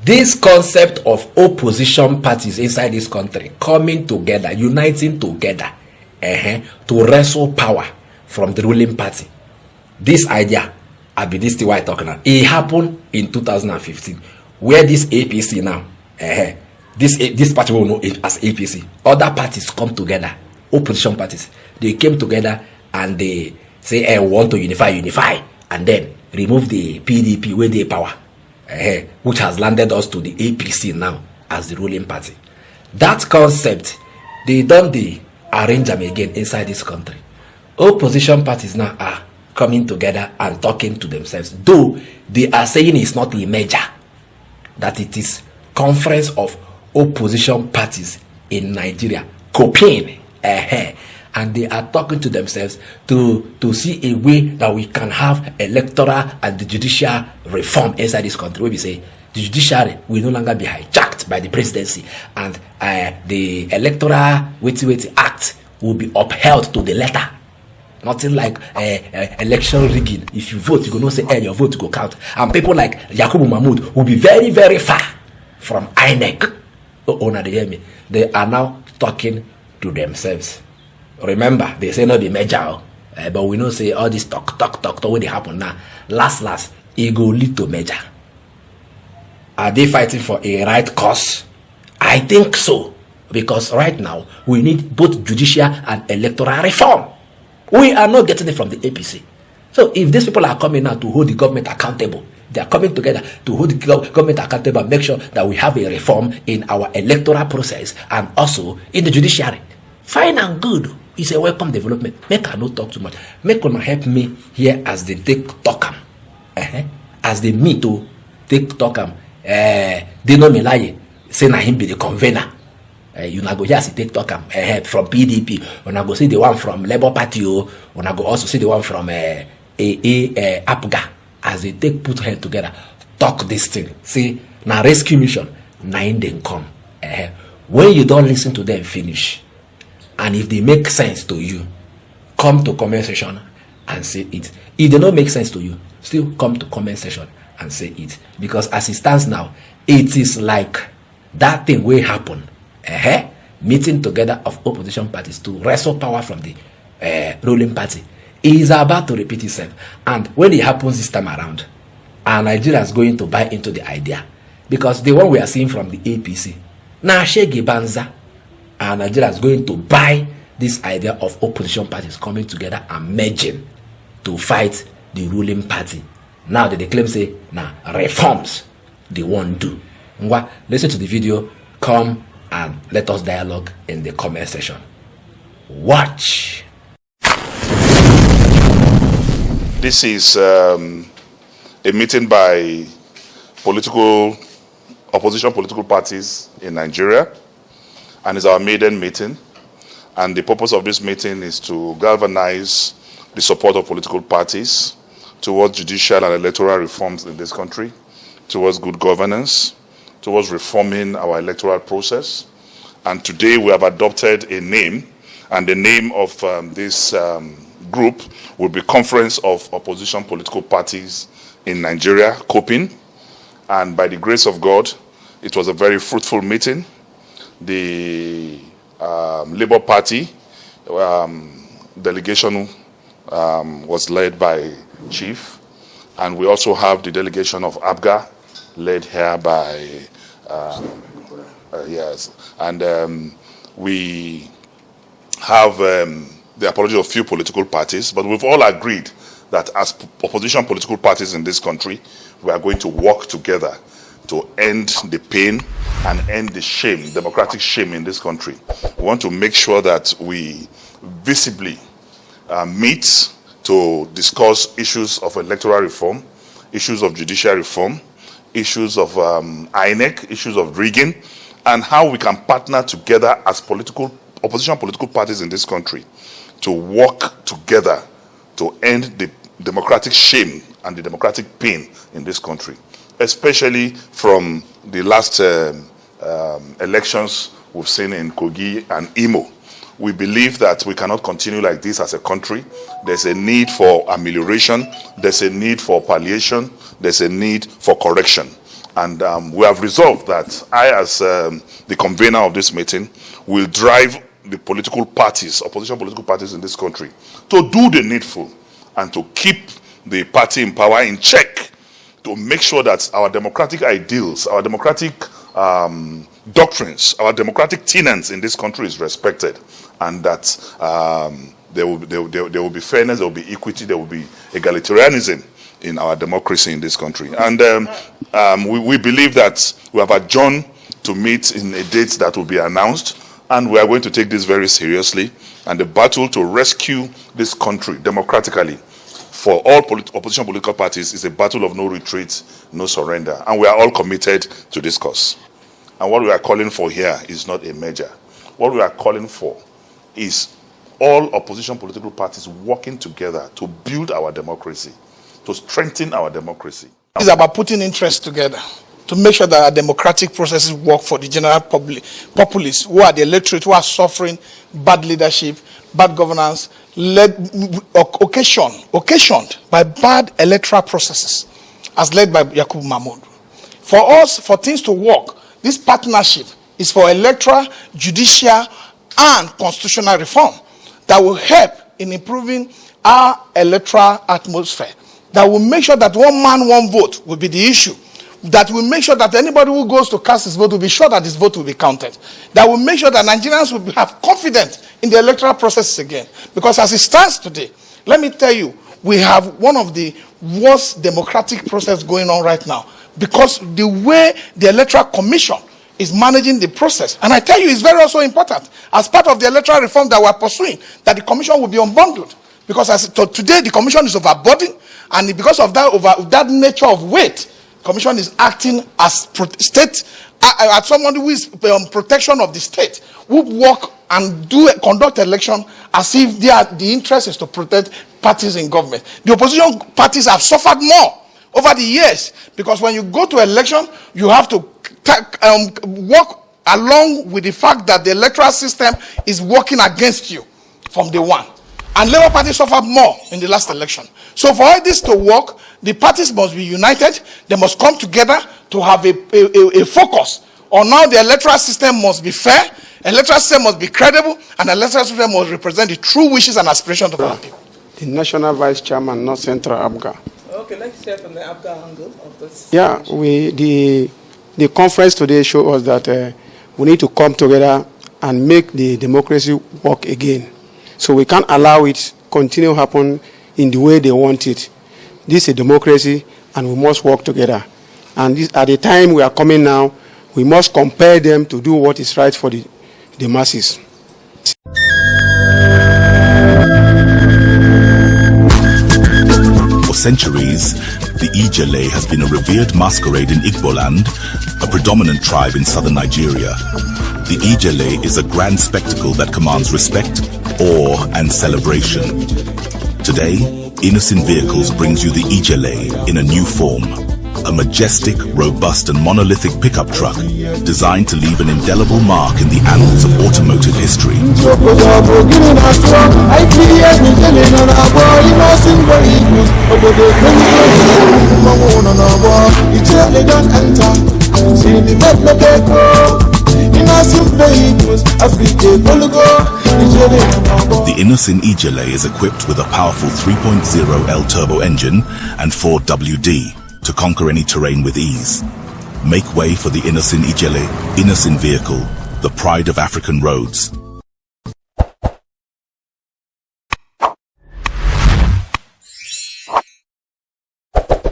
This concept of opposition parties inside this country coming together, uniting together, to wrestle power from the ruling party. This idea, this thing I talking about, it happened in 2015, where this APC now, this party we know it as APC. Other parties come together, opposition parties. They came together and they say, we want to unify, and then remove the PDP with the power, which has landed us to the APC now as the ruling party. That concept, they don't arrange them again inside this country. Opposition parties now are coming together and talking to themselves, though they are saying it's not a merger, that it is conference of opposition parties in Nigeria, COPIN, and they are talking to themselves to see a way that we can have electoral and the judicial reform inside this country, where we say the judiciary will no longer be hijacked by the presidency, and the electoral wait act will be upheld to the letter. Nothing like election rigging. If you vote, you go not say your vote go count. And people like Yakubu Mahmoud will be very, very far from INEC. Oh, now they hear me. They are now talking to themselves. Remember, they say no, the merger, but we know say all this talk when they happen now. Last, it go lead to merger. Are they fighting for a right cause? I think so, because right now we need both judicial and electoral reform. We are not getting it from the APC. So if these people are coming now to hold the government accountable, they are coming together to hold the government accountable and make sure that we have a reform in our electoral process and also in the judiciary. Fine and good. It's a welcome development. Make I not talk too much. Make una help me here as they take talk as they me to take talk they know me lie. Say na him be the convener. You na go here see take talk from PDP. Una go see the one from Labour Party. Una go also see the one from APGA. As they take put head together, talk this thing. See, now rescue mission, 9 then come. When you don't listen to them finish, and if they make sense to you, come to comment section and say it. If they don't make sense to you, still come to comment section and say it. Because as it stands now, it is like that thing will happen. Meeting together of opposition parties to wrestle power from the ruling party is about to repeat itself. And when it happens this time around, Nigeria is going to buy into the idea, because the one we are seeing from the APC now Shege Banza, and Nigeria is going to buy this idea of opposition parties coming together and merging to fight the ruling party. Now that they claim say now reforms they won't do. Listen to the video, come and let us dialogue in the comment section. Watch. This is a meeting by opposition political parties in Nigeria, and it's our maiden meeting. And the purpose of this meeting is to galvanize the support of political parties towards judicial and electoral reforms in this country, towards good governance, towards reforming our electoral process. And today we have adopted a name, and the name of this group will be Conference of Opposition Political Parties in Nigeria, COPIN. And by the grace of God, it was a very fruitful meeting. The Labour Party delegation was led by Chief, and we also have the delegation of APGA led here by yes, and we have the apology of few political parties, but we've all agreed that as opposition political parties in this country, we are going to work together to end the pain and end the shame, democratic shame in this country. We want to make sure that we visibly meet to discuss issues of electoral reform, issues of judicial reform, issues of INEC, issues of rigging, and how we can partner together as opposition political parties in this country to work together to end the democratic shame and the democratic pain in this country, especially from the last elections we've seen in Kogi and Imo. We believe that we cannot continue like this as a country. There's a need for amelioration, there's a need for palliation, there's a need for correction. And we have resolved that I, as the convener of this meeting, will drive the political parties, opposition political parties in this country, to do the needful and to keep the party in power in check, to make sure that our democratic ideals, our democratic doctrines, our democratic tenets in this country is respected, and that there will be fairness, there will be equity, there will be egalitarianism in our democracy in this country. And we believe that we have adjourned to meet in a date that will be announced, and we are going to take this very seriously. And the battle to rescue this country democratically for all opposition political parties is a battle of no retreat, no surrender. And we are all committed to this cause. And what we are calling for here is not a measure. What we are calling for is all opposition political parties working together to build our democracy, to strengthen our democracy. It's about putting interests together to make sure that our democratic processes work for the general populace, who are the electorate, who are suffering bad leadership, bad governance, occasioned by bad electoral processes, as led by Yakubu Mahmoud. For us, for things to work, this partnership is for electoral, judicial, and constitutional reform that will help in improving our electoral atmosphere, that will make sure that one man, one vote will be the issue, that will make sure that anybody who goes to cast his vote will be sure that his vote will be counted, that will make sure that Nigerians will have confidence in the electoral process again. Because as it stands today, let me tell you, we have one of the worst democratic process going on right now, because the way the Electoral Commission is managing the process. And I tell you, it's very also important, as part of the electoral reform that we're pursuing, that the commission will be unbundled. Because as today, the commission is overburdened, and because of that nature of weight, commission is acting as state, as someone who is protection of the state, who work and conduct election as if the interest is to protect parties in government. The opposition parties have suffered more over the years, because when you go to election, you have to work along with the fact that the electoral system is working against you from day one. And Labour Party suffered more in the last election. So for all this to work, the parties must be united. They must come together to have a focus on how the electoral system must be fair, electoral system must be credible, and the electoral system must represent the true wishes and aspirations of our people. The National Vice Chairman, North Central ABGA. Okay, let's hear from the ABGA angle of this. Yeah, the conference today showed us that we need to come together and make the democracy work again. So we can't allow it continue to happen in the way they want it. This is a democracy, and we must work together. And this, at the time we are coming now, we must compel them to do what is right for the masses. For centuries, the Ijele has been a revered masquerade in Igboland, a predominant tribe in southern Nigeria. The Ijele is a grand spectacle that commands respect, awe, and celebration. Today, Innocent Vehicles brings you the Ijele in a new form. A majestic, robust, and monolithic pickup truck designed to leave an indelible mark in the annals of automotive history. The Innocent Ijele is equipped with a powerful 3.0L turbo engine and 4WD to conquer any terrain with ease. Make way for the Innocent Ijele, Innocent Vehicle, the pride of African roads.